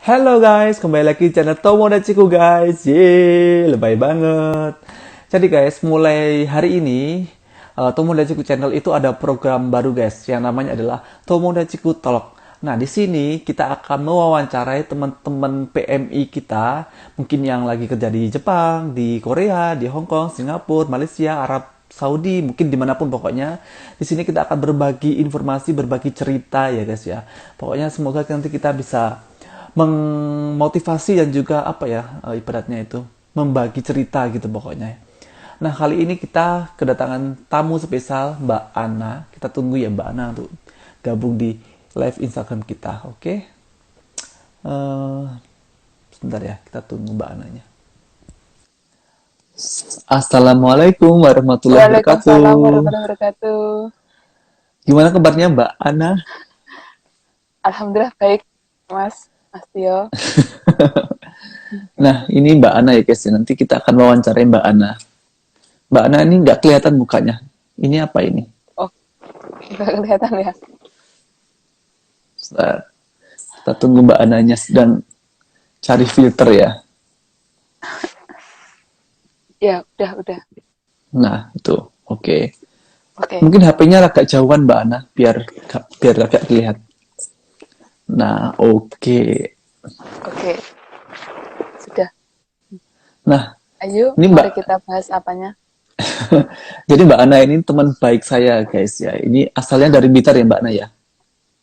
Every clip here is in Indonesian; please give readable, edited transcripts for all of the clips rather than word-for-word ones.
Halo guys, kembali lagi di channel Tomo dan Ciku guys. Yeay, lebay banget. Jadi guys, mulai hari ini Tomo dan Ciku channel itu ada program baru guys, yang namanya adalah Tomo dan Ciku Talk. Nah, di sini kita akan mewawancarai teman-teman PMI kita, mungkin yang lagi kerja di Jepang, di Korea, di Hong Kong, Singapura, Malaysia, Arab Saudi, mungkin dimanapun pokoknya. Di sini kita akan berbagi informasi, berbagi cerita ya guys ya. Pokoknya semoga nanti kita bisa memotivasi dan juga apa ya, ibaratnya itu membagi cerita gitu pokoknya. Nah, kali ini kita kedatangan tamu spesial Mbak Ana. Kita tunggu ya Mbak Ana untuk gabung di live Instagram kita. Oke. Eh, Sebentar ya, kita tunggu Mbak Ananya. Assalamualaikum warahmatullahi Waalaikumsalam wabarakatuh. warahmatullahi wabarakatuh. Gimana kabarnya Mbak Ana? Alhamdulillah baik, Mas Tio. Nah, ini Mbak Ana ya guys. Nanti kita akan wawancarai Mbak Ana. Mbak Ana ini nggak kelihatan mukanya. Ini apa ini? Oh, nggak kelihatan ya? Sebentar. Kita tunggu Mbak Ananya sedang cari filter ya. Ya, udah. Nah, itu. Oke. Oke, Mungkin HP-nya agak jauhan Mbak Ana, biar agak terlihat. Nah, oke. oke. Sudah. Nah, Ayo, ini Mbak, mari kita bahas apanya. jadi Mbak Ana ini teman baik saya guys ya. Ini asalnya dari Blitar ya Mbak Ana ya.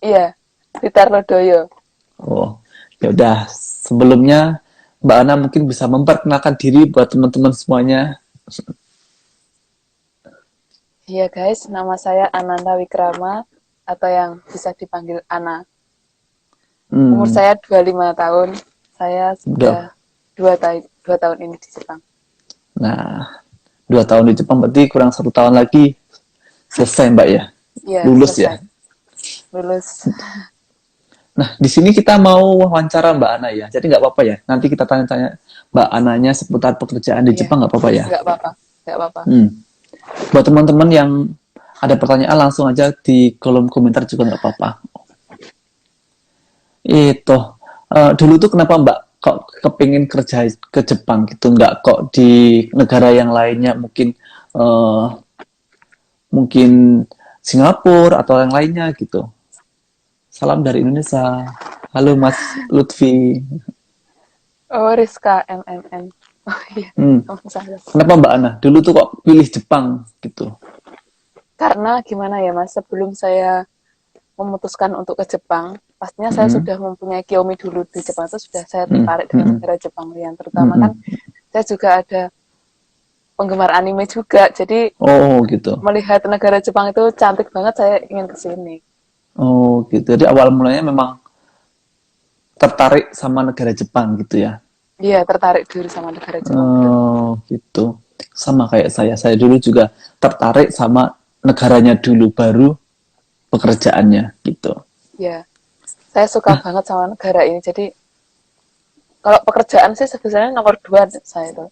Iya, Blitar Lodoyo. Oh, ya udah. Sebelumnya Mbak Ana mungkin bisa memperkenalkan diri buat teman-teman semuanya. Iya guys, nama saya Ananda Wikrama atau yang bisa dipanggil Ana. Umur Hmm, saya 25 tahun. Saya udah. sudah 2 tahun ini di Jepang. Nah, 2 tahun di Jepang berarti kurang 1 tahun lagi selesai Mbak ya. Iya, Lulus ya. selesai. Lulus. Nah, di sini kita mau wawancara Mbak Ana ya. Jadi nggak apa-apa ya. Nanti kita tanya-tanya Mbak Ananya seputar pekerjaan di Iya, Jepang nggak apa-apa ya. nggak apa-apa. Nggak apa-apa. Hmm. Buat teman-teman yang ada pertanyaan langsung aja di kolom komentar juga nggak apa-apa. Itu dulu tuh kenapa Mbak kok kepingin kerja ke Jepang gitu, nggak kok di negara yang lainnya mungkin eh, mungkin Singapura atau yang lainnya gitu. Salam dari Indonesia. Halo Mas Lutfi. Oh, Rizka MMN. Oh iya, Hmm. kamu salah. Kenapa Mbak Ana? Dulu tuh kok pilih Jepang gitu? Karena gimana ya Mas, sebelum saya memutuskan untuk ke Jepang, pastinya saya Hmm. sudah mempunyai Kiyomi dulu di Jepang itu sudah saya Hmm. tertarik dengan Hmm. negara Jepang yang terutama kan Hmm. saya juga ada penggemar anime juga, jadi Oh gitu. melihat negara Jepang itu cantik banget, saya ingin ke sini. Oh gitu. Jadi awal mulanya memang tertarik sama negara Jepang gitu ya? Iya, tertarik dulu sama negara Jepang betul. Oh gitu. Sama kayak saya. Saya dulu juga tertarik sama negaranya dulu, baru pekerjaannya gitu. Iya, saya suka Nah, banget sama negara ini. Jadi kalau pekerjaan sih sebenarnya nomor 2 saya itu.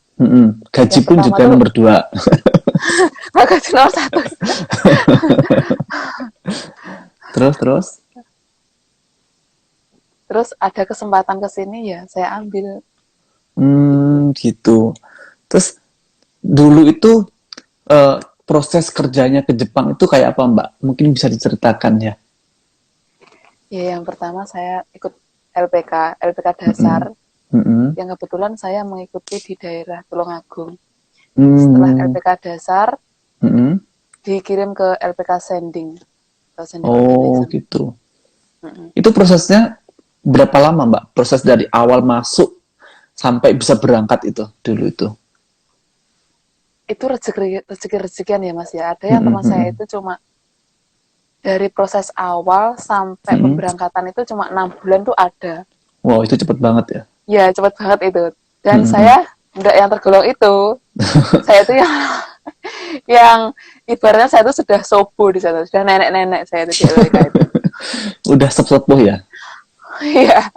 gaji Yang pun pertama juga tuh nomor 2. gaji nomor 1. Terus terus. Terus ada kesempatan ke sini ya saya ambil. Gitu. Terus dulu itu eh, proses kerjanya ke Jepang itu kayak apa Mbak? Mungkin bisa diceritakan ya. Ya yang pertama saya ikut LPK Mm-mm. dasar Mm-mm. yang kebetulan saya mengikuti di daerah Tulungagung. Setelah Hmm. LPK dasar Mm-mm. dikirim ke LPK Sending atau Sending Oh Organization. gitu. Mm-mm. Itu prosesnya berapa lama Mbak? Proses dari awal masuk sampai bisa berangkat itu dulu itu. Itu rezeki-rezekian ya Mas ya. Ada yang Mm-mm. teman saya Mm-mm. itu cuma dari proses awal sampai Mm-mm. pemberangkatan itu cuma 6 bulan tuh ada. Wow itu cepet banget ya. Ya cepet banget itu. Dan Mm-mm. saya enggak yang tergolong itu. Saya itu yang yang ibaratnya saya itu sudah sobo di sana, sudah nenek-nenek saya itu di LWK itu. Udah sepuh ya. Iya,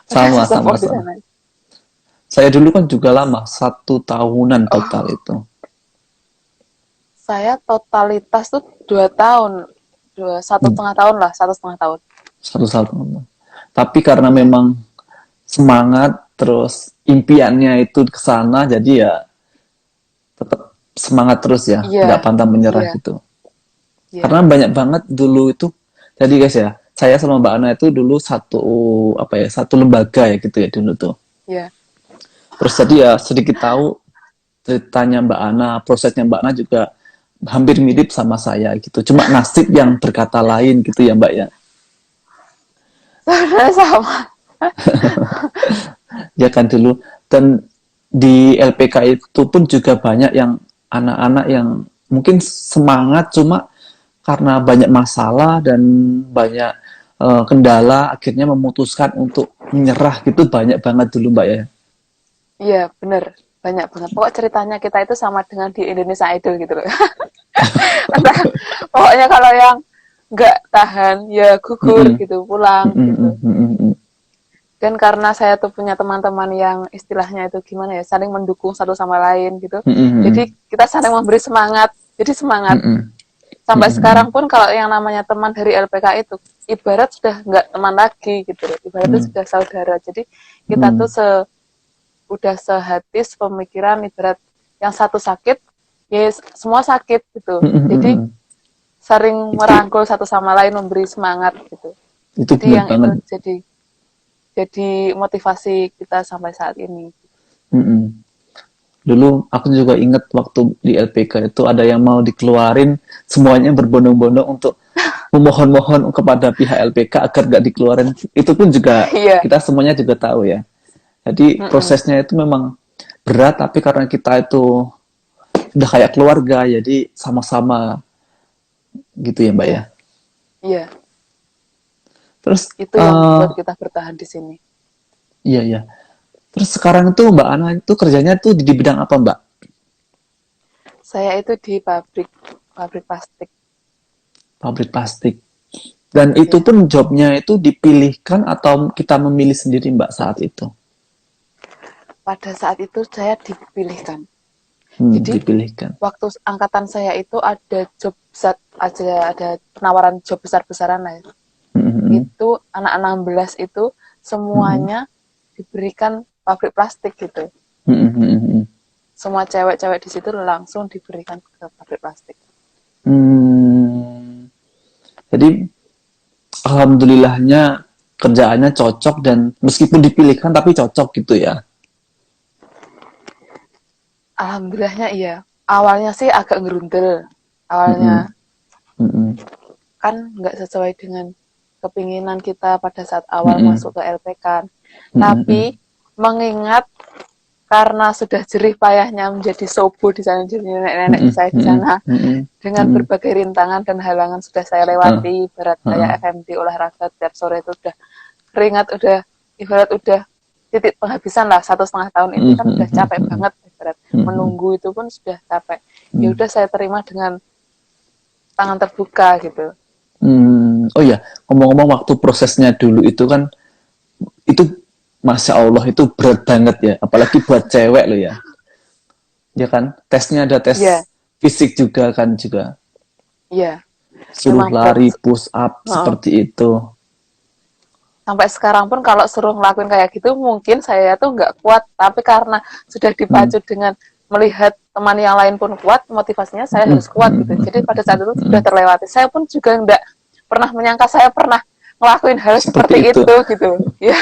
sudah Sama sesepuh sama di sama. sana. Saya dulu kan juga lama, 1 tahunan total Oh, itu. saya totalitas tuh 2 tahun, satu Hmm, setengah tahun lah, 1,5 tahun. 1 tahun. Tapi karena Iya, memang semangat, terus impiannya itu ke sana, jadi ya tetap semangat terus ya, nggak Iya, pantang menyerah iya, gitu. iya, Karena banyak banget dulu itu, jadi guys ya, saya sama Mbak Ana itu dulu satu lembaga ya gitu ya dulu tuh. iya. Terus jadi ya sedikit tahu ceritanya Mbak Ana, prosesnya Mbak Ana juga hampir mirip sama saya gitu. Cuma nasib yang berkata lain gitu ya Mbak ya. Sebenarnya sama. Ya kan dulu. Dan di LPK itu pun juga banyak yang anak-anak yang mungkin semangat cuma karena banyak masalah dan banyak kendala akhirnya memutuskan untuk menyerah gitu banyak banget dulu Mbak ya. Iya, bener. Banyak banget. Pokok ceritanya kita itu sama dengan di Indonesia Idol gitu loh. Entah, pokoknya kalau yang nggak tahan, ya gugur Mm-mm. gitu, pulang Mm-mm. gitu. Mm-mm. Dan karena saya tuh punya teman-teman yang istilahnya itu gimana ya, saling mendukung satu sama lain gitu. Mm-mm. Jadi kita saling memberi semangat. Jadi semangat. Mm-mm. Sampai Mm-mm. sekarang pun kalau yang namanya teman dari LPK itu, ibarat sudah nggak teman lagi gitu loh. Ibarat itu Mm-mm. sudah saudara. Jadi kita tuh Mm-mm. udah sehati pemikiran ibarat yang satu sakit ya semua sakit gitu, jadi Mm-mm. sering Itu merangkul satu sama lain memberi semangat gitu, itu jadi benar yang itu banget. jadi motivasi kita sampai saat ini. Mm-mm. Dulu aku juga ingat waktu di LPK itu ada yang mau dikeluarin, semuanya berbondong-bondong untuk memohon-mohon kepada pihak LPK agar nggak dikeluarin. Itu pun juga Iya. kita semuanya juga tahu ya. Jadi Mm-mm. prosesnya itu memang berat, tapi karena kita itu udah kayak keluarga, jadi sama-sama gitu ya Mbak ya. Iya, iya, Terus, itu yang buat kita bertahan di sini. iya ya. Terus sekarang itu Mbak Ana itu kerjanya tuh di bidang apa Mbak? Saya itu di pabrik pabrik plastik. Pabrik plastik. Dan itu Ya, pun jobnya itu dipilihkan atau kita memilih sendiri Mbak saat itu? pada saat itu saya dipilihkan. Jadi Dipilihkan. waktu angkatan saya itu ada job besar, ada penawaran job besar-besaran lah ya. Hmm. Itu anak 16 itu Hmm. semuanya diberikan pabrik plastik gitu. Hmm. Semua cewek-cewek di situ langsung diberikan ke pabrik plastik. Hmm. Jadi alhamdulillahnya kerjaannya cocok dan meskipun dipilihkan tapi cocok gitu ya. Alhamdulillahnya iya. Awalnya sih agak ngerundel. Hmm. Awalnya Hmm. kan nggak sesuai dengan kepinginan kita pada saat awal Hmm. masuk ke LPK. Hmm. Tapi mengingat karena sudah jerih payahnya menjadi sobo di sana, jadi nenek-nenek Hmm. saya di Hmm. sana, Hmm. dengan Hmm. berbagai rintangan dan halangan sudah saya Ah, lewati, berat ah. kayak FMD olahraga tiap sore itu udah keringat, udah ibarat udah titik penghabisan lah, 1,5 tahun itu Hmm. kan Hmm. udah capek Hmm. banget, ibarat Hmm. menunggu itu pun sudah capek. Ya Hmm. udah saya terima dengan tangan terbuka gitu. Oh ya, ngomong-ngomong waktu prosesnya dulu itu kan itu Masya Allah itu berat banget ya, apalagi buat cewek lo ya, ya kan? Tesnya ada Iya, tes fisik juga kan juga, iya, suruh memang berat. lari, push up Heeh. seperti itu. Sampai sekarang pun kalau suruh ngelakuin kayak gitu mungkin saya tuh nggak kuat, tapi karena sudah Hmm. dipacu dengan melihat teman yang lain pun kuat, motivasinya saya Hmm. harus kuat gitu. Jadi pada saat itu sudah terlewati. Saya pun juga nggak pernah menyangka saya pernah ngelakuin hal Seperti seperti itu. itu gitu. Ya,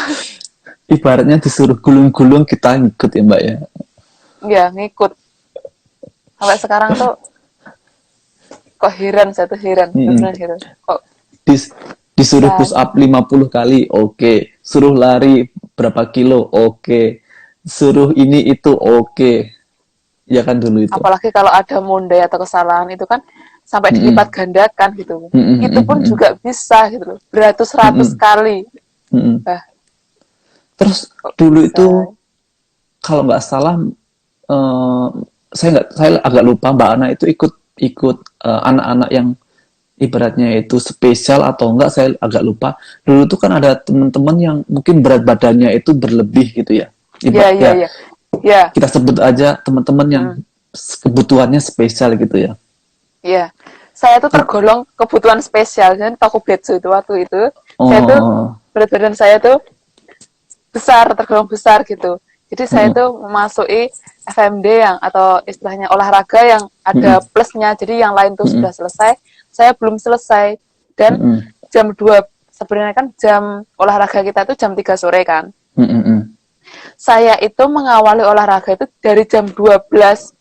Ibaratnya disuruh gulung-gulung kita ngikut ya Mbak ya. ya ngikut. Sampai sekarang tuh kok heran, saya tuh heran, Hmm. benar heran. Kok Dis- Disuruh bisa push up gitu. 50 kali, oke. Suruh lari berapa kilo, oke. Suruh ini itu, oke. Ya kan dulu itu. Apalagi kalau ada mondai atau kesalahan itu kan sampai Hmm. dilipat gandakan gitu. Hmm. Itu Hmm. pun Hmm. juga bisa gitu loh, beratus-ratus Hmm. kali. Hmm. Bah, Terus kok dulu bisa? itu kalau nggak salah eh, saya agak lupa Mbak Ana itu ikut ikut anak-anak yang ibaratnya itu spesial atau enggak saya agak lupa. Dulu tuh kan ada teman-teman yang mungkin berat badannya itu berlebih gitu ya. Ya, ya, Ya ya. Ya, kita sebut aja teman-teman yang hmm, kebutuhannya spesial gitu ya. ya. Saya tuh Ter- tergolong kebutuhan spesial. Dan Tokubetsu itu waktu itu, saya tuh oh, berat badan saya tuh tergolong besar gitu. Jadi saya itu memasuki FMD yang atau istilahnya olahraga yang ada plusnya. Jadi yang lain tuh sudah selesai, saya belum selesai. Dan jam 2 sebenarnya kan jam olahraga kita tuh jam 3 sore kan. Saya itu mengawali olahraga itu dari jam 12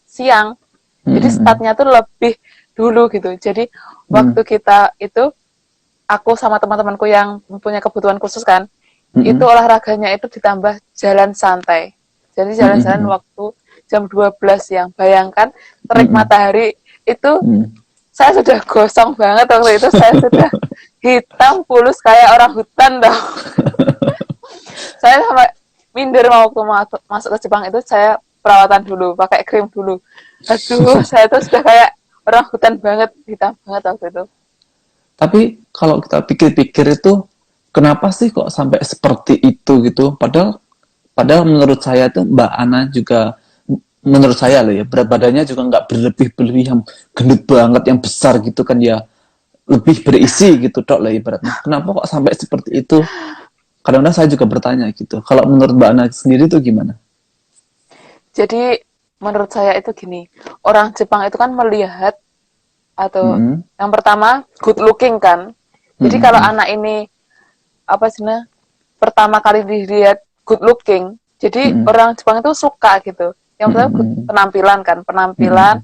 siang. Jadi startnya tuh lebih dulu gitu. Jadi waktu kita itu aku sama teman-temanku yang mempunyai kebutuhan khusus kan, itu olahraganya itu ditambah jalan santai. Jadi jalan-jalan waktu jam 12 siang. Bayangkan terik matahari itu saya sudah gosong banget waktu itu, saya sudah hitam pulus kayak orang hutan dong. Saya sampai minder mau waktu masuk ke Jepang itu saya perawatan dulu, pakai krim dulu. Aduh, saya tuh sudah kayak orang hutan banget, hitam banget waktu itu. Tapi kalau kita pikir-pikir itu, kenapa sih kok sampai seperti itu gitu? Padahal menurut saya tuh Mbak Ana juga, menurut saya loh ya, berat badannya juga nggak berlebih-berlebih yang gendut banget, yang besar gitu kan ya, lebih berisi gitu dok lah ibaratnya. Kenapa kok sampai seperti itu? Kadang-kadang saya juga bertanya gitu. Kalau menurut Mbak Ana sendiri tuh gimana? Jadi menurut saya itu gini, orang Jepang itu kan melihat atau yang pertama good looking kan. Jadi kalau anak ini apa sih pertama kali dilihat good looking, jadi orang Jepang itu suka gitu. Yang pertama penampilan kan, penampilan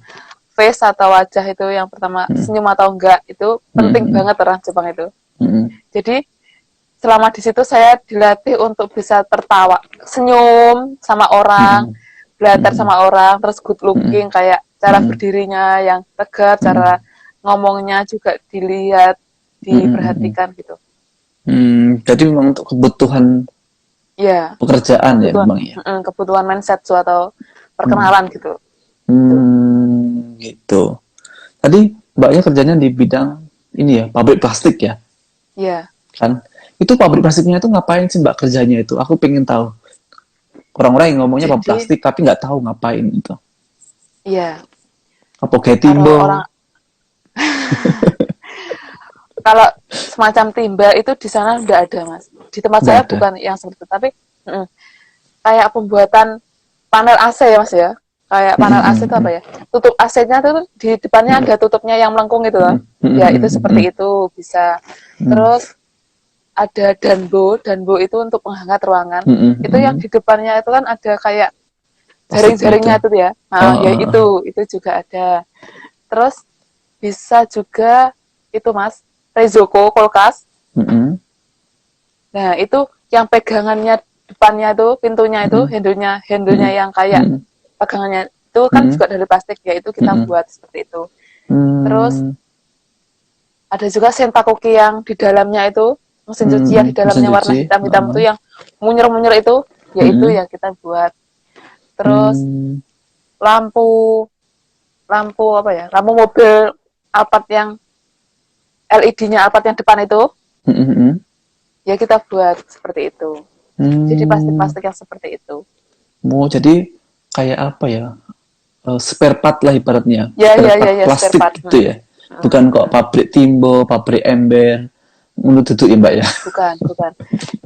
face atau wajah itu yang pertama, senyum atau enggak itu penting banget orang Jepang itu. Jadi selama di situ saya dilatih untuk bisa tertawa, senyum sama orang, belajar sama orang, terus good looking kayak cara berdirinya yang tegap, cara ngomongnya juga dilihat, diperhatikan gitu. Jadi memang untuk kebutuhan ya pekerjaan ya memang ya. Kebutuhan mindset atau perkenalan gitu. Gitu. Tadi Mbaknya kerjanya di bidang ini ya, pabrik plastik ya? Iya. Kan? Itu pabrik plastiknya itu ngapain sih Mbak kerjanya itu? Aku pengen tahu. Orang-orang yang ngomongnya pabrik plastik tapi nggak tahu ngapain itu. Iya. Apa kayak timbo? Kalau semacam timba itu di sana udah ada mas. Di tempat saya bukan yang seperti itu, tapi kayak pembuatan panel AC ya mas ya. Kayak panel AC itu apa ya? Tutup AC-nya tuh di depannya ada tutupnya yang melengkung gitu loh. Ya itu seperti itu bisa. Terus ada danbo itu untuk penghangat ruangan. Itu yang di depannya itu kan ada kayak jaring-jaringnya itu ya. Nah, ya itu juga ada. Terus bisa juga itu mas, Reizoko kulkas. Nah itu yang pegangannya depannya itu, pintunya itu, handle-nya yang kayak pegangannya itu kan juga dari plastik ya, itu kita buat seperti itu. Terus ada juga sentakoki yang di dalamnya itu, mesin cuci yang di dalamnya warna hitam-hitam itu yang munyer-munyer itu, ya itu yang kita buat. Terus lampu apa ya, lampu mobil Alphard yang LED-nya Alphard yang depan itu, ya kita buat seperti itu. Jadi plastik-plastik yang seperti itu. Jadi kayak apa ya, spare part lah ibaratnya. Ya, plastik spare part. Gitu ya. Bukan kok pabrik timbo, pabrik ember. Menurut itu ya Mbak ya? Bukan.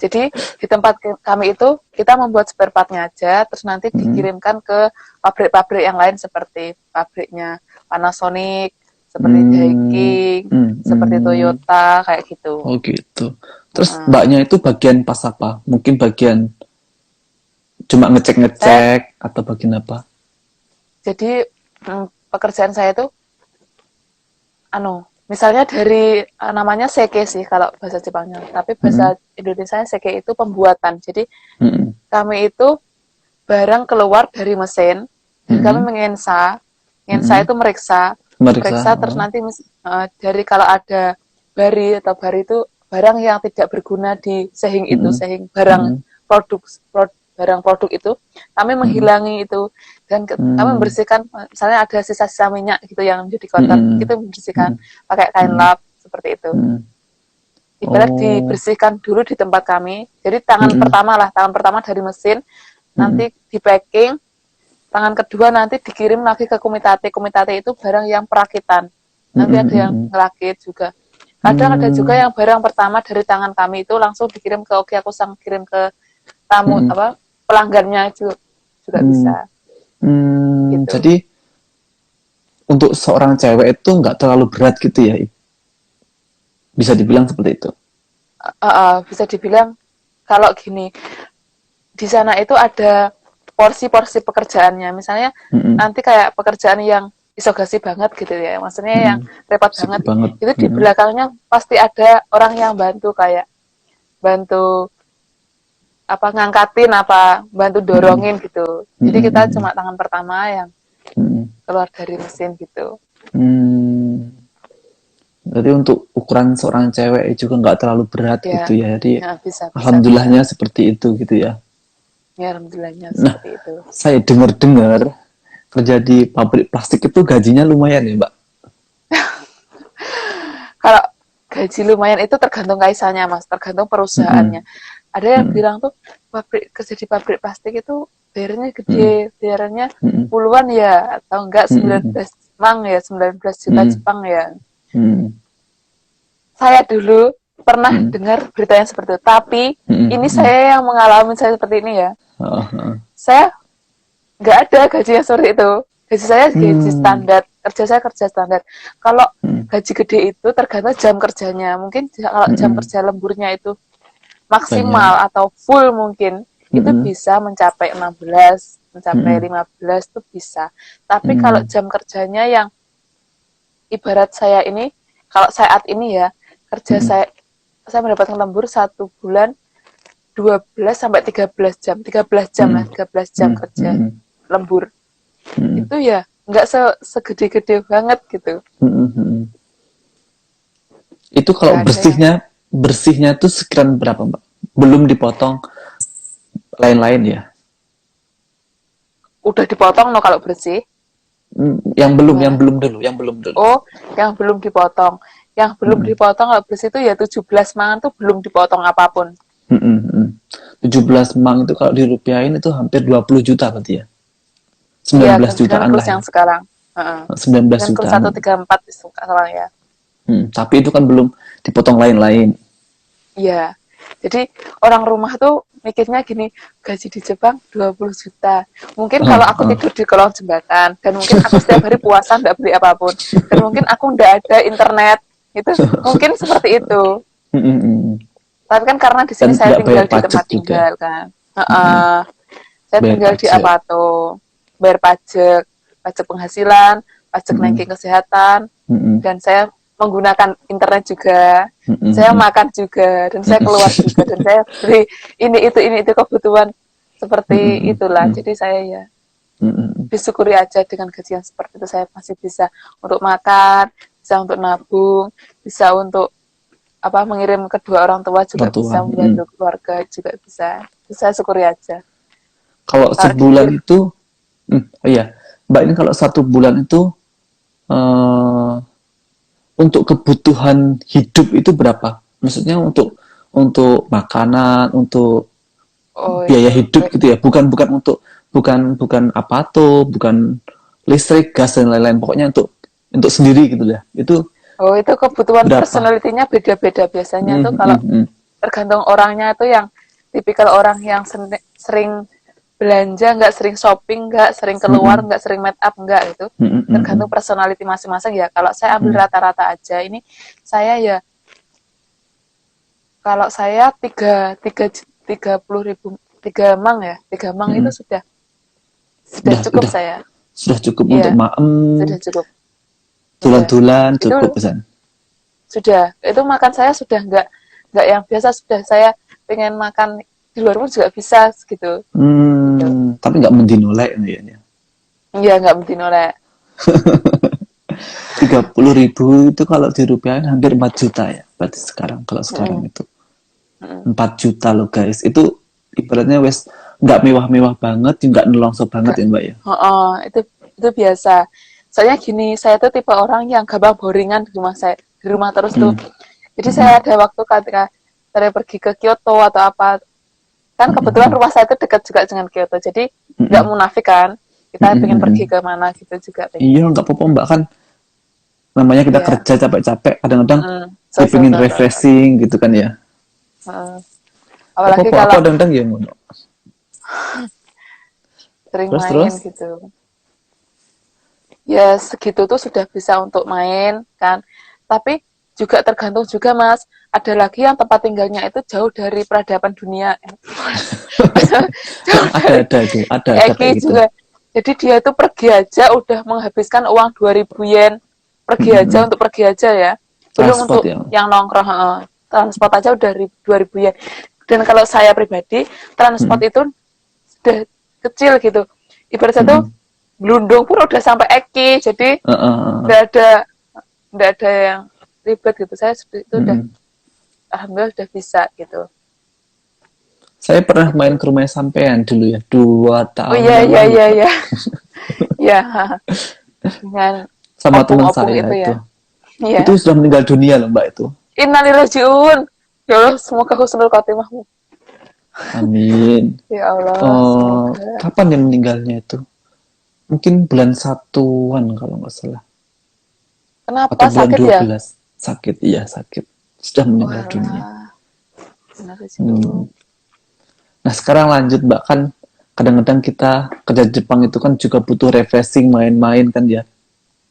Jadi di tempat kami itu kita membuat spare part-nya aja, terus nanti dikirimkan ke pabrik-pabrik yang lain seperti pabriknya Panasonic, seperti Daikin, seperti Toyota, kayak gitu. Oh gitu. Terus Mbaknya itu bagian pas apa? Mungkin bagian cuma ngecek-ngecek atau bagian apa? Jadi pekerjaan saya itu misalnya dari namanya seke sih kalau bahasa Jepangnya, tapi bahasa Indonesia seke itu pembuatan. Jadi kami itu barang keluar dari mesin, dan kami mengensa itu meriksa terus nanti dari kalau ada bari itu barang yang tidak berguna di sehing itu, sehing barang produk itu kami menghilangi itu, dan kami membersihkan, misalnya ada sisa-sisa minyak gitu yang menjadi kotor, itu membersihkan pakai kain lap seperti itu. Ibarat dibersihkan dulu di tempat kami. Jadi tangan pertama dari mesin, nanti di packing, tangan kedua nanti dikirim lagi ke komitate itu barang yang perakitan, nanti ada yang ngerakit juga. Kadang ada juga yang barang pertama dari tangan kami itu langsung dikirim ke Okiakusang, kirim ke tamu pelanggannya juga bisa gitu. Jadi untuk seorang cewek itu nggak terlalu berat gitu ya, bisa dibilang seperti itu. Bisa dibilang kalau gini, di sana itu ada porsi-porsi pekerjaannya. Misalnya nanti kayak pekerjaan yang isogasi banget gitu ya, maksudnya yang repot banget. Itu di belakangnya pasti ada orang yang bantu, kayak bantu ngangkatin, bantu dorongin gitu. Jadi kita cuma tangan pertama yang keluar dari mesin gitu. Berarti untuk ukuran seorang cewek juga nggak terlalu berat gitu ya. Jadi bisa, alhamdulillahnya seperti itu gitu ya. Ya, alhamdulillahnya seperti itu. Saya dengar kerja di pabrik plastik itu gajinya lumayan ya, Mbak? Kalau gaji lumayan itu tergantung kaisannya, Mas, tergantung perusahaannya. Ada yang bilang tuh kerja di pabrik plastik itu bayarnya gede, bayarnya puluhan ya, atau enggak 19 Jepang ya, 19 juta Jepang ya. Saya dulu pernah dengar berita yang seperti itu, tapi ini saya yang mengalami saya seperti ini ya. Saya nggak ada gaji yang seperti itu. Gaji saya gaji standar, kerja standar. Kalau gaji gede itu tergantung jam kerjanya. Mungkin kalau jam kerja lemburnya itu maksimal atau full mungkin itu bisa mencapai 16, mencapai 15 itu bisa. Tapi kalau jam kerjanya yang ibarat saya ini, kalau saat ini ya, kerja saya mendapatkan lembur 1 bulan 12 sampai 13 jam. 13 jam lah, 13 jam kerja lembur. Itu ya nggak segede-gede banget gitu. Itu kalau bersihnya tuh sekirawan berapa, Mbak? Belum dipotong lain-lain ya? Udah dipotong kalau bersih. Yang belum dulu. Oh, yang belum dipotong. Yang belum dipotong kalau bersih itu ya 17 mangan tuh belum dipotong apapun. 17 mang itu kalau dirupiahin itu hampir 20 juta berarti ya? 19 jutaan lah yang sekarang. 19 jutaan. 134 sekarang ya. Tapi itu kan belum dipotong lain-lain. Iya. Jadi orang rumah tuh mikirnya gini, gaji di Jepang 20 juta. Mungkin kalau aku tidur di kolong jembatan, dan mungkin aku setiap hari puasa nggak beli apapun, dan mungkin aku nggak ada internet, itu mungkin seperti itu. Tapi kan karena di sini saya tinggal di tempat tinggal kan. Saya tinggal di Apato, bayar pajak penghasilan, pajak naikin kesehatan, dan saya menggunakan internet juga, saya makan juga, dan saya keluar juga, dan saya beli ini itu kebutuhan seperti itulah. Jadi saya ya disyukuri aja dengan gaji yang seperti itu, saya masih bisa untuk makan, bisa untuk nabung, bisa untuk mengirim kedua orang tua juga bisa, membantu keluarga juga bisa. Saya syukuri aja. Kalau sebulan itu, iya, Mbak, ini kalau 1 bulan itu untuk kebutuhan hidup itu berapa? Maksudnya untuk makanan, untuk biaya hidup gitu ya, bukan Apato, bukan listrik, gas dan lain-lain, pokoknya untuk sendiri gitu ya. Itu itu kebutuhan personalitinya beda-beda biasanya tuh kalau tergantung orangnya tuh, yang tipikal orang yang sering belanja, nggak sering shopping, nggak sering keluar, nggak sering make up, nggak itu. Tergantung personality masing-masing ya. Kalau saya ambil rata-rata aja, ini saya ya, kalau saya 30.000, 3 mang ya, 3 mang itu sudah cukup saya. Sudah cukup untuk sudah cukup. Tulan-tulan cukup pesan. Sudah, itu makan saya sudah nggak yang biasa, sudah saya pengen makan di luar pun juga bisa gitu. Tapi nggak mendinolek ya? Iya, nggak mendinolek. 30.000 itu kalau dirupiahin hampir 4 juta ya, berarti sekarang itu 4 juta loh guys. Itu ibaratnya wes nggak mewah-mewah banget, nggak nelongso banget ya, Mbak ya. Itu biasa. Soalnya gini, saya tuh tipe orang yang gampang boringan di rumah terus tuh. Jadi saya ada waktu ketika saya pergi ke Kyoto atau apa, kan kebetulan rumah saya itu dekat juga dengan Kyoto, jadi nggak munafik kan, kita pengen pergi ke mana gitu juga. Iya, nggak apa-apa, Mbak, kan namanya kita kerja capek-capek, kadang-kadang pengen refreshing gitu kan ya. Apalagi kalau kadang-kadang ya sering Terus? main gitu. Ya segitu tuh sudah bisa untuk main kan. Tapi juga tergantung juga Mas. Ada lagi yang tempat tinggalnya itu jauh dari peradaban dunia. Jauh dari Ada itu, ada Eki kayak gitu. juga. Jadi dia tuh pergi aja udah menghabiskan uang 2.000 yen. Pergi aja untuk pergi aja ya. Belum Transport untuk ya. yang nongkrong. Transport aja udah 2.000 yen. Dan kalau saya pribadi, transport itu sudah kecil gitu. Ibaratnya tuh Blundung pun udah sampai Eki, jadi nggak ada yang ribet gitu. Saya itu udah alhamdulillah udah bisa gitu. Saya pernah Gitu. main ke rumah sampean dulu ya, 2 Oh tahun iya yang iya lalu, iya Mbak. iya. Ya, dengan Sama teman opung-opung saya itu itu. ya. Iya. Itu sudah meninggal dunia loh, Mbak itu. Innalillahi. Ya Allah, semoga husnul khotimahmu. Amin. Ya Allah, semoga. Kapan dia meninggalnya itu? Mungkin bulan satuan kalau nggak salah. Kenapa Atau bulan sakit dua ya? belas Sakit, iya sakit. Sudah meninggal dunia. Walah, innalillahi. Hmm. Nah sekarang lanjut Mbak, kan kadang-kadang kita kerja Jepang itu kan juga butuh refreshing, main-main kan ya.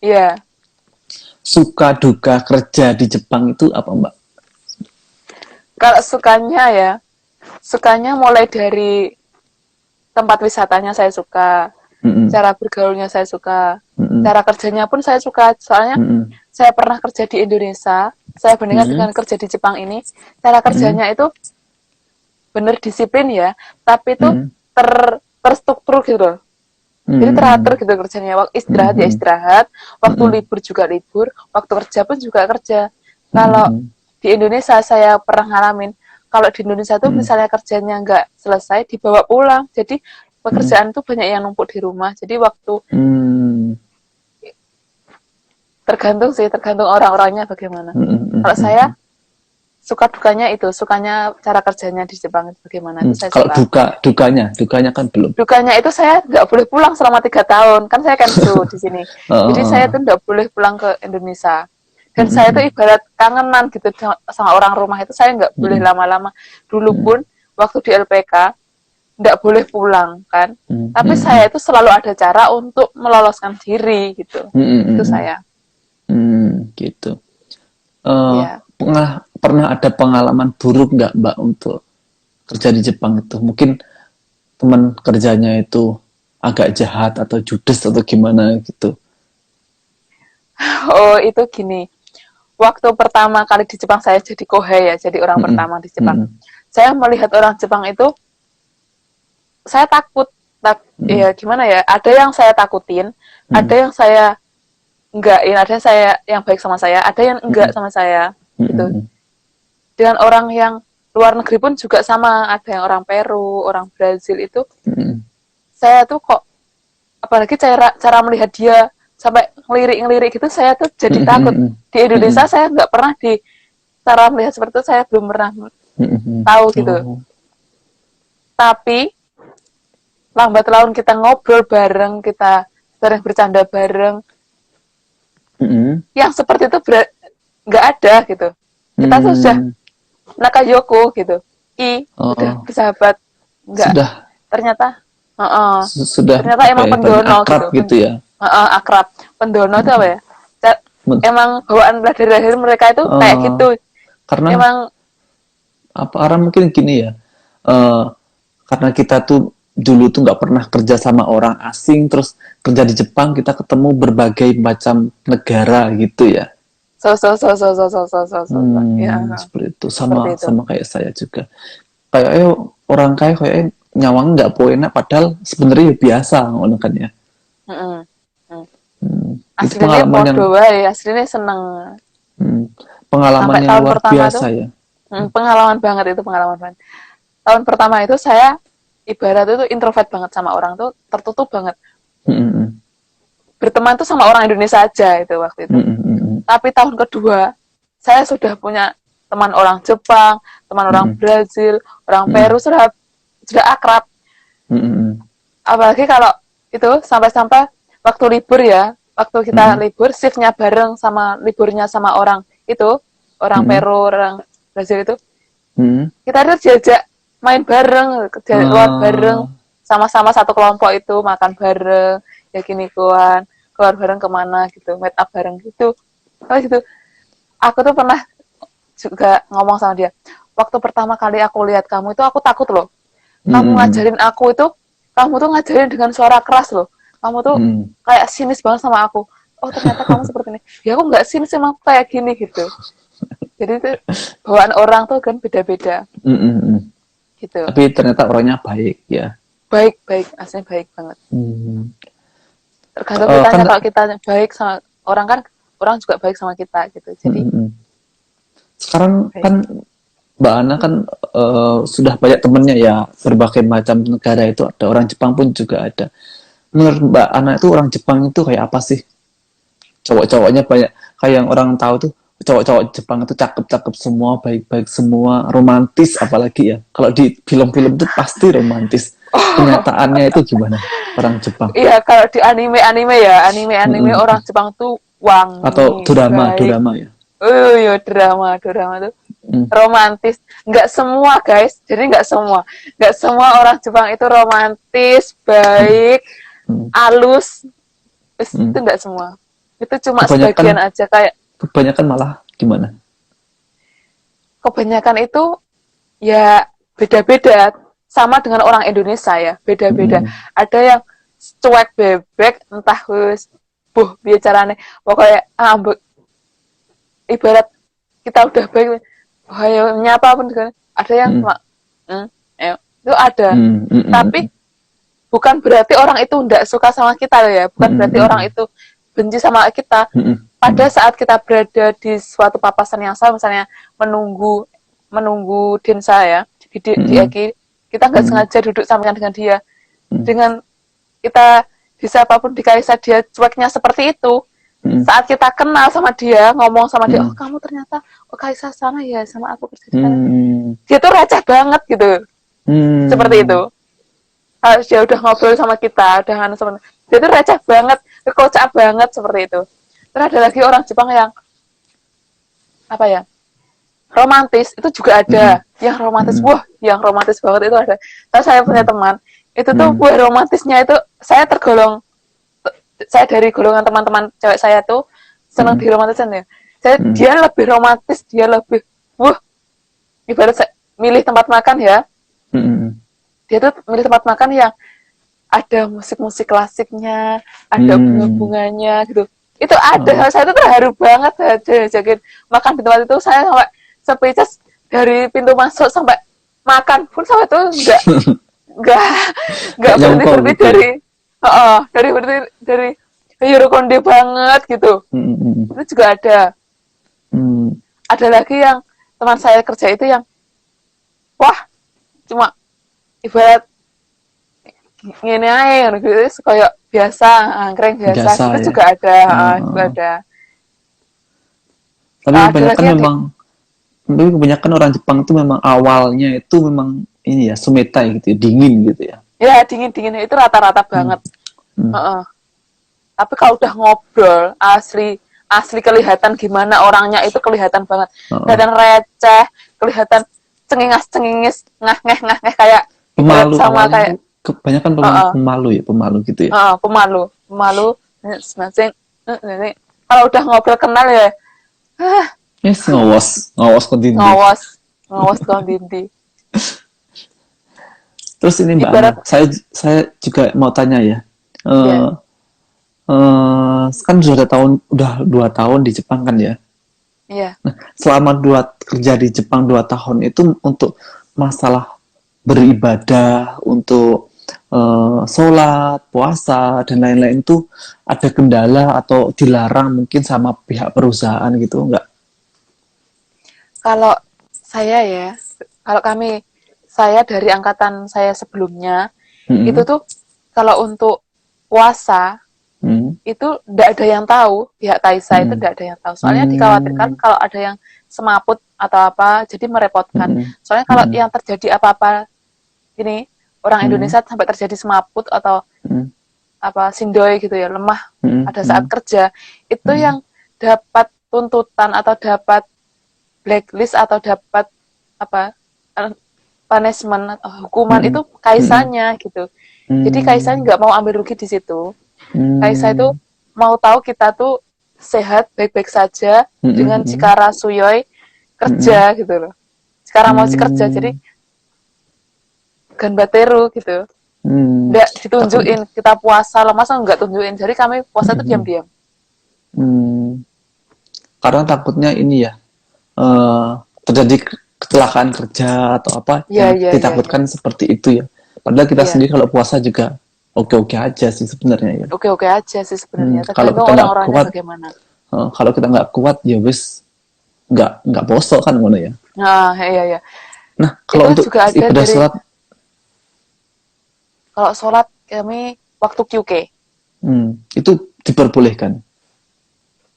Iya. Suka duka kerja di Jepang itu apa Mbak? Kalau sukanya mulai dari tempat wisatanya saya suka, Mm-mm. cara bergaulnya saya suka, Mm-mm. cara kerjanya pun saya suka. Soalnya Mm-mm. saya pernah kerja di Indonesia, saya bandingkan Mm-mm. dengan kerja di Jepang ini, cara Mm-mm. kerjanya itu bener disiplin ya, tapi itu Mm-mm. terstruktur gitu loh. Jadi teratur Mm-mm. gitu kerjanya. Waktu istirahat ya Mm-mm. istirahat, waktu Mm-mm. libur juga libur, waktu kerja pun juga kerja. Kalau Mm-mm. di Indonesia saya pernah ngalamin, kalau di Indonesia tuh Mm-mm. misalnya kerjanya nggak selesai, dibawa pulang. Jadi Mm-mm. pekerjaan tuh banyak yang numpuk di rumah. Jadi waktu Mm-mm. tergantung orang-orangnya bagaimana. Kalau saya Mm-mm. suka dukanya itu, sukanya cara kerjanya di Jepang itu bagaimana itu saya Kalau suka. dukanya kan belum. Dukanya itu saya nggak boleh pulang selama 3 tahun, kan saya kensu di sini. Jadi saya tuh nggak boleh pulang ke Indonesia. Dan saya tuh Mm-mm. ibarat kangenan gitu sama orang rumah itu, saya nggak boleh Mm-mm. lama-lama. Dulu Mm-mm. pun waktu di LPK nggak boleh pulang kan, tapi saya Mm-mm. itu selalu ada cara untuk meloloskan diri gitu. Itu Mm-mm. saya. Gitu. Eh, Ya. pernah ada pengalaman buruk nggak Mbak untuk kerja di Jepang itu? Mungkin teman kerjanya itu agak jahat atau judes atau gimana gitu. Oh itu gini. Waktu pertama kali di Jepang saya jadi kohei ya, jadi orang Mm-mm. pertama di Jepang. Mm-mm. Saya melihat orang Jepang itu, saya takut. Mm-mm. Ya gimana ya? Ada yang saya takutin, ada Mm-mm. yang saya enggak, ya ada saya yang baik sama saya, ada yang enggak Mm-mm. sama saya, gitu. Mm-mm. Dengan orang yang luar negeri pun juga sama, ada yang orang Peru, orang Brazil itu, Mm-mm. saya tuh kok, apalagi cara melihat dia sampai ngelirik-ngelirik gitu, saya tuh jadi takut. Mm-mm. Di Indonesia Mm-mm. saya nggak pernah di cara melihat seperti itu, saya belum pernah Mm-mm. tahu gitu. Oh. Tapi lambat laun kita ngobrol bareng, kita sering bercanda bareng, Mm-mm. yang seperti itu nggak ada gitu. Kita tuh sudah Mm. nakayoko gitu, sudah Oh, bersahabat, nggak, sudah ternyata sudah ternyata apa emang ya, ibaratnya pendono akrab gitu. gitu ya. Akrab. Pendono itu apa ya, Men- emang bawaan dari lahir mereka itu kayak eh, gitu. karena Emang apa orang mungkin gini ya, eh, karena kita tuh dulu tuh nggak pernah kerja sama orang asing, terus kerja di Jepang kita ketemu berbagai macam negara gitu ya. ya Seperti itu, seperti sama itu. sama kayak saya juga. Orang kaya kayak nyawang nggak enak, padahal sebenarnya ya biasa ngono kan ya. Mm-mm. Mm. Itu Aslinya podo wae, aslinya seneng. hmm, pengalaman Sampai yang tahun luar pertama tuh biasa ya. pengalaman banget itu, pengalaman banget. Tahun pertama itu saya ibarat itu introvert banget, sama orang tuh tertutup banget. Hmm, Berteman tuh sama orang Indonesia aja itu waktu itu. Tapi tahun kedua saya sudah punya teman orang Jepang, teman orang Brazil, orang Peru, sudah akrab. Apalagi kalau itu sampai-sampai waktu libur ya, waktu kita libur shiftnya bareng sama liburnya sama orang itu, orang Peru, orang Brazil itu, kita tuh diajak main bareng, keluar bareng. sama-sama satu kelompok itu makan bareng, ya gini kuan, keluar bareng kemana gitu, meet up bareng gitu. Oh gitu. Aku tuh pernah juga ngomong sama dia. Waktu pertama kali aku lihat kamu itu aku takut loh. Kamu ngajarin aku itu, kamu tuh ngajarin dengan suara keras loh. Kamu tuh kayak sinis banget sama aku. Oh ternyata kamu seperti ini. Ya aku nggak sinis, emang aku kayak gini gitu. Jadi tuh bawaan orang tuh kan beda-beda. Gitu. Tapi ternyata orangnya baik ya. Baik, aslinya baik banget. Tergantung kitanya, kalau kita baik sama orang kan, orang juga baik sama kita gitu. Jadi sekarang baik. kan Mbak Ana kan sudah banyak temennya ya, berbagai macam negara itu ada, orang Jepang pun juga ada. Menurut Mbak Ana itu orang Jepang itu kayak apa sih? Cowok-cowoknya banyak, kayak yang orang tahu tuh cowok-cowok Jepang itu cakep-cakep semua, baik-baik semua, romantis apalagi ya. Kalau di film-film itu pasti romantis. Kenyataannya itu gimana orang Jepang? Iya, kalau di anime-anime ya, anime-anime orang Jepang tuh Atau wangi, baik. drama ya. Oh iya, drama tuh romantis. Nggak semua guys, jadi nggak semua orang Jepang itu romantis, baik, halus. Itu nggak semua. Itu cuma sebagian aja, kayak kebanyakan malah gimana? kebanyakan itu ya beda-beda, sama dengan orang Indonesia ya, beda-beda. Ada yang cuek bebek, entah wis bicarane pokoknya ibarat kita udah baik, ayo nyapa pun kan ada yang itu ada. Tapi bukan berarti orang itu tidak suka sama kita ya, bukan berarti orang itu benci sama kita. Pada saat kita berada di suatu papasan yang sama, misalnya menunggu densa ya di Eki, kita nggak sengaja duduk sampingan dengan dia, dengan kita disapa pun dikaisa dia cueknya seperti itu. Saat kita kenal sama dia, ngomong sama dia, oh kamu ternyata Kaisa sama ya sama aku kerja di sana. Dia tuh receh banget gitu, seperti itu. Kalau dia udah ngobrol sama kita, udah nganu sama dia tuh receh banget, kocak banget seperti itu. Terus ada lagi orang Jepang yang apa ya, romantis, itu juga ada. Yang romantis, yang romantis banget itu ada. Terus saya punya teman, itu tuh romantisnya itu saya tergolong, saya dari golongan teman-teman cewek saya tuh senang diromantisan ya. Dia lebih romantis, dia lebih ibarat saya milih tempat makan ya. Dia tuh milih tempat makan yang ada musik-musik klasiknya, ada bunga-bunganya gitu. Itu ada, saya tuh terharu banget jajakin makan di tempat itu. Saya sampai speechless dari pintu masuk sampai makan pun sampai tuh enggak berhenti dari Eurokonde banget gitu. Itu juga ada. Ada lagi yang teman saya kerja itu yang cuma ibarat ngene ae gitu, kayak biasa, angkreng biasa itu ya. Juga ada, juga ada. Tapi kebanyakan orang Jepang itu memang awalnya itu memang ini ya, sumetai gitu, dingin gitu ya. Ya, dingin itu rata-rata banget. Tapi kalau udah ngobrol, asli kelihatan gimana orangnya, itu kelihatan banget. Kelihatan receh, kelihatan cengengis, ngeh kayak pemalu sama kayak kebanyakan pemalu gitu ya. Pemalu. Kalau udah ngobrol kenal ya. Yes, ngawas kondisi. Ngawas kondisi. Terus ini Mbak Ana, saya juga mau tanya ya. Kan udah 2 tahun di Jepang kan ya? Iya. Nah, selama kerja di Jepang 2 tahun itu untuk masalah beribadah, untuk sholat, puasa, dan lain-lain itu ada kendala atau dilarang mungkin sama pihak perusahaan gitu enggak? Kalau saya saya dari angkatan saya sebelumnya, itu tuh kalau untuk puasa, itu enggak ada yang tahu, pihak Taisa itu enggak ada yang tahu. Soalnya dikhawatirkan kalau ada yang semaput atau apa, jadi merepotkan. Soalnya kalau yang terjadi apa-apa ini, orang Indonesia sampai terjadi semaput atau sindoy gitu ya, lemah pada saat kerja, itu yang dapat tuntutan atau dapat blacklist atau dapat punishment atau hukuman itu kaisanya gitu. Jadi Kaisa nggak mau ambil rugi di situ. Kaisa itu mau tahu kita tuh sehat, baik-baik saja dengan Cikara Suyoy kerja gitu loh. Sekarang mau kerja, jadi ganbateru gitu. Nggak ditunjukin kita puasa loh, masa nggak tunjukin. Jadi kami puasa tuh diam-diam. Karena takutnya ini ya, terjadi kecelakaan kerja atau apa yang ditakutkan seperti itu ya. Padahal kita sendiri kalau puasa juga oke-oke aja sih sebenarnya ya. Oke-oke aja sih sebenarnya. Kalau kita nggak kuat, bagaimana. Kalau kita nggak kuat ya wis nggak poso kan ngono ya. Nah, iya. Nah, kalau itu untuk ibadah sholat, kalau sholat kami waktu QK. Itu diperbolehkan.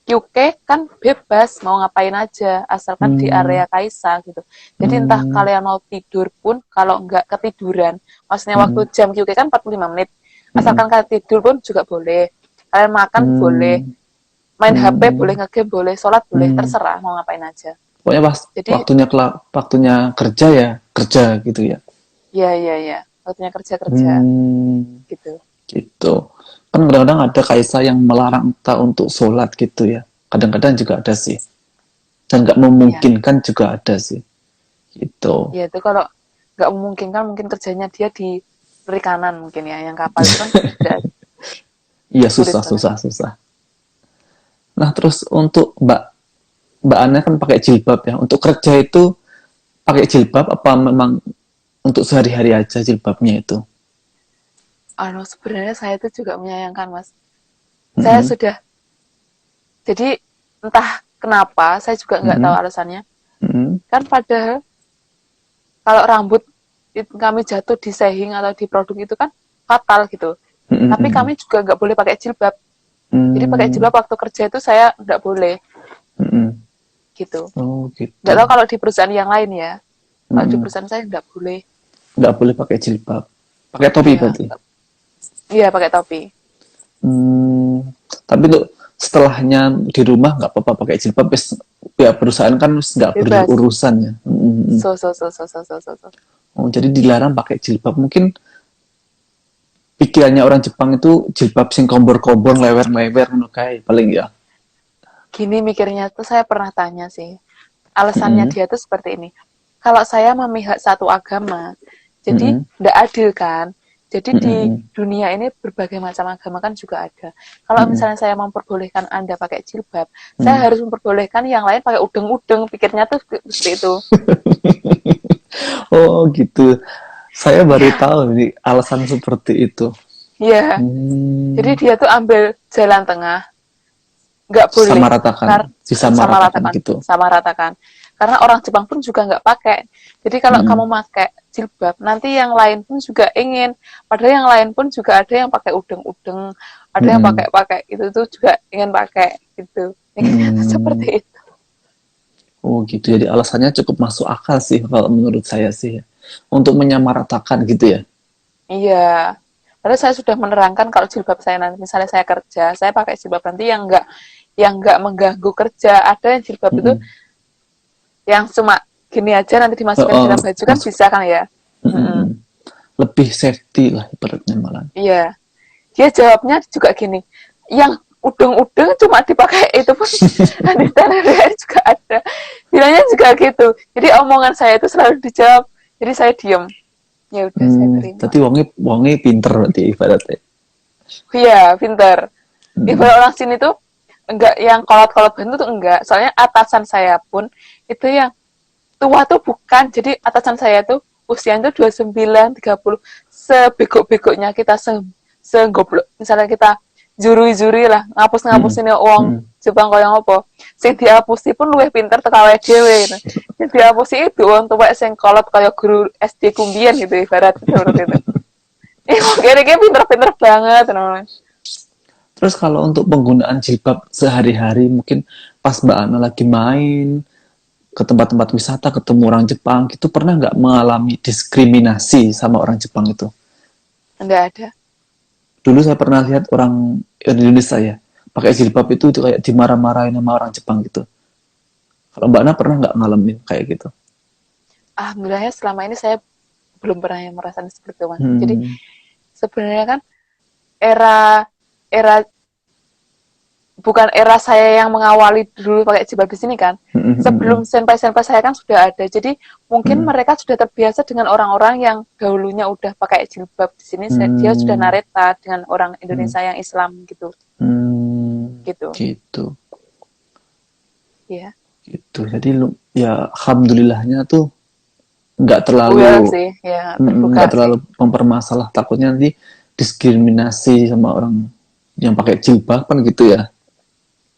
QK kan bebas mau ngapain aja asalkan di area Kaisa gitu. Jadi entah kalian mau tidur pun kalau nggak ketiduran, maksudnya waktu jam QK kan 45 menit. Asalkan kalian tidur pun juga boleh. Kalian makan boleh. Main HP boleh, nge-game boleh, sholat boleh, terserah mau ngapain aja. Pokoknya pas jadi, waktunya kerja ya kerja gitu ya. Iya. Waktunya kerja gitu. Gitu. Kan kadang-kadang ada Kaisa yang melarang kita untuk sholat gitu ya. Kadang-kadang juga ada sih. Dan nggak memungkinkan juga ada sih. Gitu. Ya itu kalau nggak memungkinkan mungkin kerjanya dia di perikanan mungkin ya, yang kapal itu kan tidak. Iya susah. Nah terus untuk Mbak Ana kan pakai jilbab ya. Untuk kerja itu pakai jilbab apa memang untuk sehari-hari aja jilbabnya itu? Sebenarnya saya itu juga menyayangkan Mas. Saya sudah, jadi entah kenapa saya juga nggak tahu alasannya. Kan padahal kalau rambut kami jatuh di sehing atau di produk itu kan fatal gitu. Tapi kami juga nggak boleh pakai jilbab. Jadi pakai jilbab waktu kerja itu saya nggak boleh. Gitu. Oh, gitu. Nggak tahu kalau di perusahaan yang lain ya. Kalau di perusahaan saya nggak boleh. Nggak boleh pakai jilbab. Pakai topi berarti? Iya, pakai topi. Tapi tuh setelahnya di rumah nggak apa-apa pakai jilbab. Ya perusahaan kan nggak berurusan ya. So. Oh, jadi dilarang pakai jilbab. Mungkin pikirannya orang Jepang itu jilbab sing kombor-kombor, lewer-lewer, kayak paling ya. Gini mikirnya tuh saya pernah tanya sih. Alasannya dia tuh seperti ini. Kalau saya memihak satu agama, jadi tidak adil kan. Jadi di dunia ini berbagai macam agama kan juga ada. Kalau misalnya saya memperbolehkan Anda pakai jilbab, saya harus memperbolehkan yang lain pakai udeng-udeng. Pikirnya tuh seperti itu. Oh gitu. Saya baru tahu nih alasan seperti itu. Iya. Jadi dia tuh ambil jalan tengah. Nggak boleh. Disamaratakan. Karena orang Jepang pun juga nggak pakai. Jadi kalau kamu pakai jilbab, nanti yang lain pun juga ingin. Padahal yang lain pun juga ada yang pakai udeng-udeng, ada yang pakai itu tuh juga ingin pakai gitu. Seperti itu. Oh gitu. Jadi alasannya cukup masuk akal sih kalau menurut saya sih. Untuk menyamaratakan gitu ya. Iya. Karena saya sudah menerangkan kalau jilbab saya nanti misalnya saya kerja, saya pakai jilbab nanti yang nggak mengganggu kerja. Ada yang jilbab itu yang cuma gini aja nanti dimasukkan dalam baju kan bisa kan ya. Lebih safety lah ibaratnya malah. Iya. Dia jawabnya juga gini. Yang udeng-udeng cuma dipakai itu pun di tanah juga ada. Bilangnya juga gitu. Jadi omongan saya itu selalu dijawab. Jadi saya diem. Ya udah saya terima. Tapi wonge pinter berarti ibaratnya. Iya, pinter. Ibarat orang sini tuh enggak yang kolot-kolot bantu tuh enggak. Soalnya atasan saya pun itu yang tua tuh bukan. Jadi atasan saya tuh usianya tuh 29, 30. Sebego-begonya kita segoblok. Misalnya kita juri lah, ngapus-ngapusin uang Jepang kaya ngopo. Sing diapusi pun luwih pinter tekawe dhewe. Sing diapusi itu uang tuwek sing kolot kaya guru SD kumbian gitu ibarat seperti itu. Kira-kira pinter-pinter banget. Terus kalau untuk penggunaan jilbab sehari-hari, mungkin pas Mbak Ana lagi main ke tempat-tempat wisata, ketemu orang Jepang, gitu pernah nggak mengalami diskriminasi sama orang Jepang itu? Nggak ada. Dulu saya pernah lihat orang Indonesia ya, pakai jilbab itu kayak dimarah-marahin sama orang Jepang gitu. Kalau Mbak Ana pernah nggak ngalamin kayak gitu? Alhamdulillahnya selama ini saya belum pernah yang merasakan seperti itu, Mas. Jadi sebenarnya kan era era bukan era saya yang mengawali dulu pakai jilbab di sini kan. Sebelum senpai-senpai saya kan sudah ada. Jadi mungkin mereka sudah terbiasa dengan orang-orang yang dahulunya udah pakai jilbab di sini. Dia sudah nareta dengan orang Indonesia yang Islam gitu. Gitu. Gitu. Iya. Gitu. Jadi ya alhamdulillahnya tuh nggak terlalu sih, ya, nggak terlalu mempermasalah, takutnya nanti diskriminasi sama orang yang pakai jilbab kan gitu ya.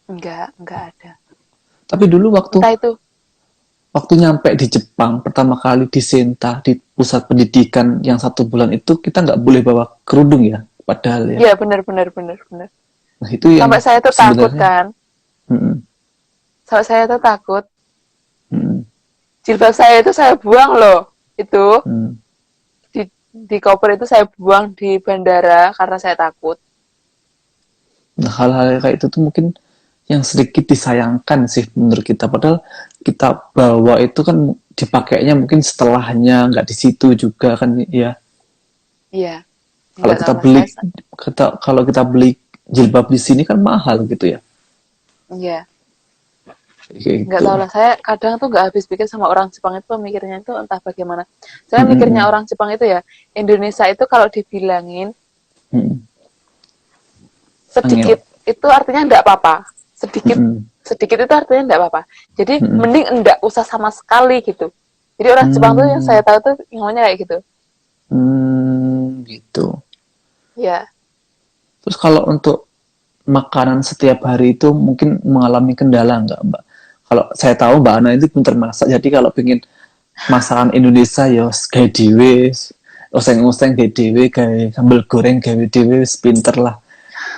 Enggak ada. Tapi dulu waktu itu nyampe di Jepang pertama kali di Senta, di pusat pendidikan yang 1 bulan itu, kita nggak boleh bawa kerudung ya, padahal ya. Iya, benar. Nah, itu yang sampai saya tuh takut kan. Sampai saya tuh takut. Jilbab saya itu saya buang loh. Itu di koper itu saya buang di bandara karena saya takut. Nah, hal-hal kayak itu tuh mungkin yang sedikit disayangkan sih menurut kita, padahal kita bawa itu kan dipakainya mungkin setelahnya, nggak di situ juga kan ya. Iya. Kalau kita beli jilbab di sini kan mahal gitu ya. Iya. Gitu. Nggak tahu lah, saya kadang tuh nggak habis pikir sama orang Jepang itu, mikirnya itu entah bagaimana. Saya mikirnya orang Jepang itu ya, Indonesia itu kalau dibilangin sedikit itu artinya enggak apa-apa. Sedikit itu artinya enggak apa-apa. Jadi mending enggak usah sama sekali gitu. Jadi orang Jepang tuh yang saya tahu tuh ngomongnya kayak gitu. Gitu. Ya. Terus kalau untuk makanan setiap hari itu mungkin mengalami kendala nggak, Mbak? Kalau saya tahu Mbak Ana itu pintar masak, jadi kalau pengen masakan Indonesia ya gawe dhewe, oseng-oseng gawe dhewe, gawe sambal goreng gawe dhewe, pinter lah.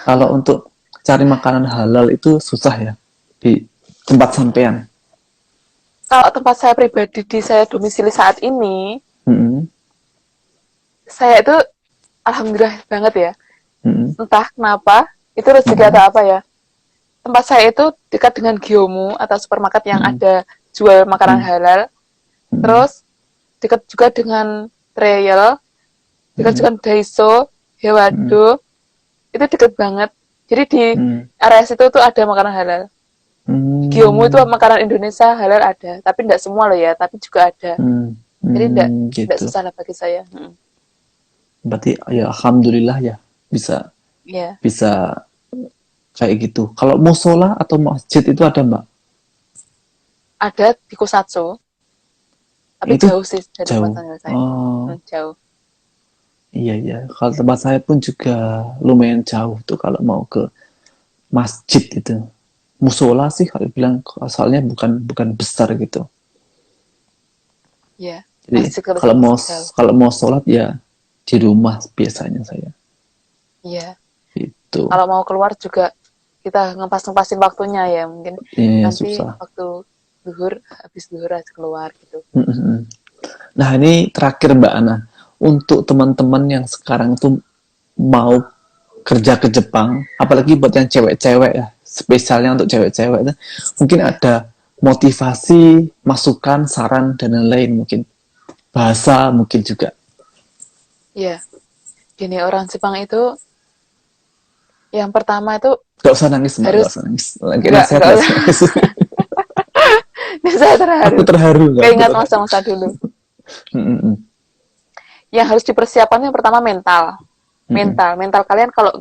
Kalau untuk cari makanan halal itu susah ya di tempat sampean? Kalau tempat saya pribadi di saya domisili saat ini, saya itu alhamdulillah banget ya. Entah kenapa, itu rezeki atau apa ya. Tempat saya itu dekat dengan Gyomu atau supermarket yang ada jual makanan halal. Terus dekat juga dengan Trail, dekat juga dengan Daiso, Hewado. Itu dekat banget. Jadi di area situ tuh ada makanan halal. Gyomu itu makanan Indonesia halal ada, tapi tidak semua loh ya, tapi juga ada. Jadi tidak susah lah bagi saya. Berarti ya alhamdulillah ya bisa kayak gitu. Kalau musola atau masjid itu ada, Mbak? Ada di Kusatsu. Tapi itu jauh sih dari tempat saya. Jauh. Iya. Kalau tempat saya pun juga lumayan jauh tuh kalau mau ke masjid itu. Musola sih kalau bilang, soalnya bukan besar gitu. Iya. Jadi kalau mau sholat ya di rumah biasanya saya. Iya. Itu. Kalau mau keluar juga kita ngempasin waktunya ya, mungkin nanti susah. waktu habis zuhur aja keluar gitu. Nah, ini terakhir Mbak Ana, untuk teman-teman yang sekarang tuh mau kerja ke Jepang, apalagi buat yang cewek-cewek ya, spesialnya untuk cewek-cewek itu, mungkin ada motivasi, masukan, saran dan lain-lain, mungkin bahasa mungkin juga. Iya. Gini, orang Jepang itu yang pertama itu gak usah nangis, Mbak. Gak usah nangis. Saya nangis. Saya terharu. Aku terharu. Keingat masa-masa dulu. Yang harus dipersiapkan yang pertama mental. Mental kalian kalau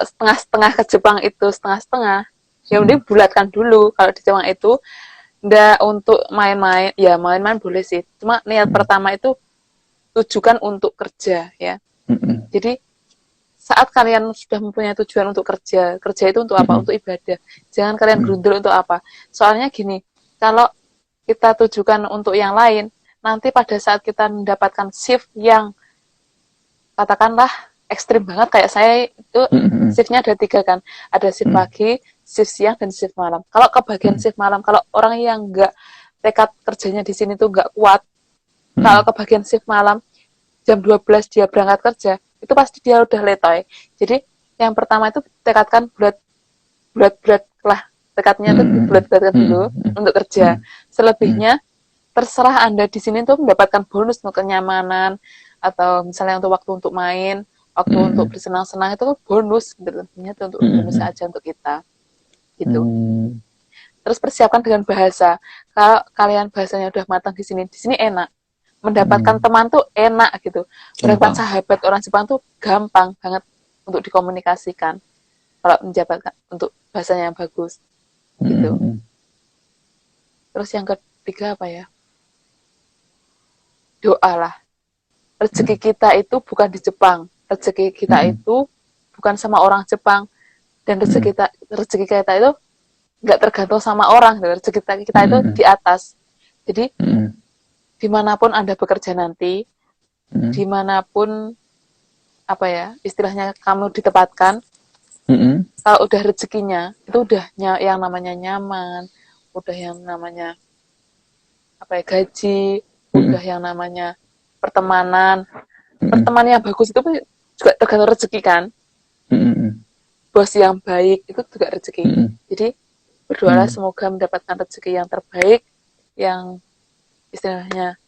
setengah-setengah ke Jepang itu setengah-setengah, ya udah bulatkan dulu. Kalau di Jepang itu nggak untuk main-main, ya main-main boleh sih. Cuma niat pertama itu tujukan untuk kerja ya. Jadi saat kalian sudah mempunyai tujuan untuk kerja itu untuk apa? Untuk ibadah. Jangan kalian grundel untuk apa. Soalnya gini, kalau kita tujukan untuk yang lain, nanti pada saat kita mendapatkan shift yang katakanlah ekstrim banget, kayak saya itu shiftnya ada 3 kan. Ada shift pagi, shift siang, dan shift malam. Kalau kebagian shift malam, kalau orang yang nggak tekad kerjanya di sini tuh nggak kuat, kalau kebagian shift malam, jam 12 dia berangkat kerja, itu pasti dia udah letoy. Jadi yang pertama itu tekadkan bulat lah, tekadnya itu bulat-bulatkan dulu untuk kerja. Selebihnya terserah Anda di sini tuh mendapatkan bonus untuk kenyamanan atau misalnya untuk waktu untuk main, waktu untuk bersenang-senang itu tuh bonus gitu loh. Ini tuh untuk bonus aja untuk kita gitu. Terus persiapkan dengan bahasa. Kalau kalian bahasanya udah matang di sini enak. Mendapatkan teman tuh enak gitu. Mendapatkan sahabat orang Jepang tuh gampang banget untuk dikomunikasikan. Kalau menjabatkan untuk bahasanya yang bagus gitu. Terus yang ketiga apa ya? Doa lah. Rezeki kita itu bukan di Jepang. Rezeki kita itu bukan sama orang Jepang. Dan rezeki kita itu nggak tergantung sama orang. Rezeki kita itu di atas. Jadi dimanapun Anda bekerja nanti, dimanapun apa ya istilahnya kamu ditempatkan, kalau udah rezekinya itu udah yang namanya nyaman, udah yang namanya apa ya gaji, udah yang namanya pertemanan yang bagus itu juga tergantung rezeki kan. Bos yang baik itu juga rezeki. Jadi berdoalah semoga mendapatkan rezeki yang terbaik, yang istilahnya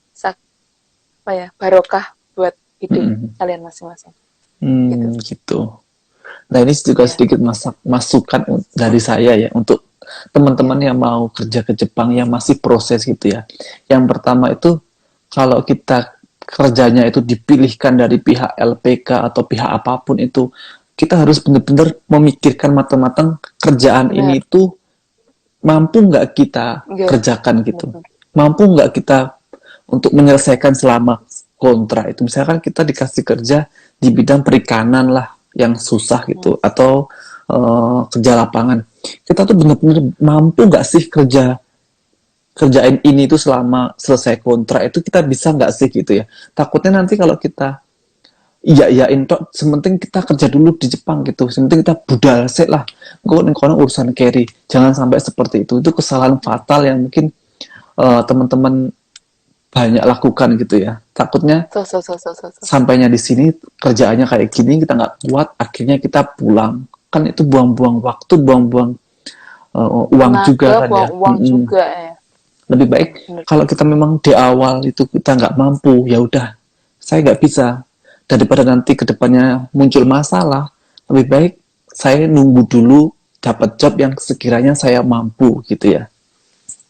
apa ya barokah buat hidup kalian masing-masing. Gitu. Nah ini juga sedikit masukan dari saya ya untuk teman-teman yang mau kerja ke Jepang yang masih proses gitu ya. Yang pertama itu kalau kita kerjanya itu dipilihkan dari pihak LPK atau pihak apapun itu, kita harus benar-benar memikirkan matang-matang kerjaan ini itu mampu nggak kita kerjakan gitu. Mampu nggak kita untuk menyelesaikan selama kontrak itu. Misalkan kita dikasih kerja di bidang perikanan lah yang susah gitu, atau kerja lapangan. Kita tuh benar-benar mampu nggak sih kerjain ini itu selama selesai kontrak itu kita bisa nggak sih gitu ya. Takutnya nanti kalau kita iyain tok, sementing kita kerja dulu di Jepang gitu, sementing kita budal sih lah, kono urusan carry. Jangan sampai seperti itu kesalahan fatal yang mungkin teman-teman banyak lakukan gitu ya. Takutnya sampainya di sini kerjaannya kayak gini, kita nggak kuat, akhirnya kita pulang. Kan itu buang-buang waktu, buang-buang uang juga kan ya. Uang juga ya. Lebih baik kalau kita memang di awal itu kita nggak mampu, ya udah, saya nggak bisa. Daripada nanti kedepannya muncul masalah, lebih baik saya nunggu dulu dapat job yang sekiranya saya mampu gitu ya.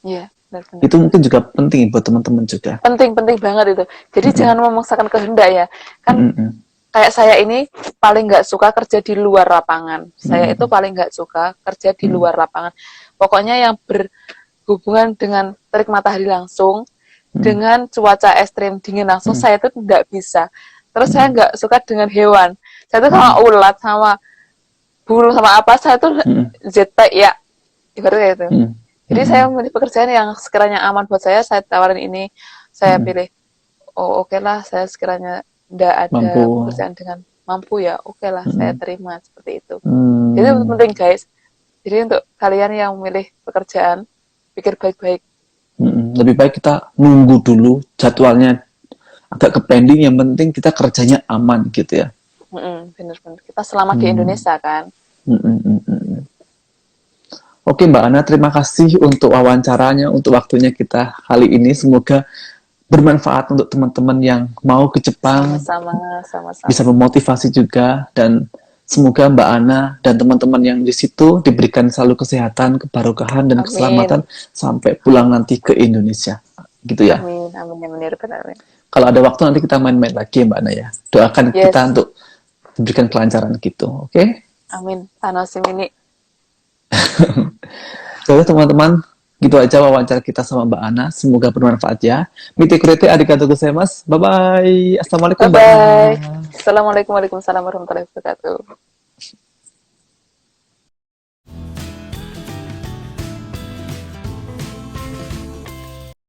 Iya. Itu mungkin juga penting buat teman-teman juga. Penting banget itu. Jadi jangan memaksakan kehendak ya. Kan kayak saya ini paling nggak suka kerja di luar lapangan. Saya itu paling nggak suka kerja di luar lapangan. Pokoknya yang berhubungan dengan terik matahari langsung, dengan cuaca ekstrim dingin langsung, saya itu tidak bisa. Terus saya nggak suka dengan hewan. Saya itu sama ulat, sama burung, sama apa, saya tuh ZP ya. Ibaratnya itu. Jadi saya memilih pekerjaan yang sekiranya aman buat saya tawarin ini, saya pilih, oke lah, saya sekiranya tidak ada pekerjaan dengan mampu ya, oke lah, saya terima, seperti itu. Jadi itu penting guys. Jadi untuk kalian yang memilih pekerjaan, pikir baik-baik. Lebih baik kita nunggu dulu, jadwalnya agak ke pending, yang penting kita kerjanya aman gitu ya. Bener-bener, kita selama di Indonesia kan. Oke Mbak Ana, terima kasih untuk wawancaranya, untuk waktunya kita kali ini. Semoga bermanfaat untuk teman-teman yang mau ke Jepang. Sama-sama. Bisa memotivasi juga, dan semoga Mbak Ana dan teman-teman yang di situ diberikan selalu kesehatan, kebarokahan, dan keselamatan sampai pulang nanti ke Indonesia. Gitu ya. Amin. Kalau ada waktu nanti kita main-main lagi Mbak Ana ya. Doakan kita untuk diberikan kelancaran gitu. Oke? Amin. Tanosim ini. Jadi teman-teman, gitu aja wawancara kita sama Mbak Ana. Semoga bermanfaat ya. Mite kurete arigatou gozaimasu. Bye-bye. Assalamualaikum. Bye-bye. Assalamualaikum warahmatullahi wabarakatuh.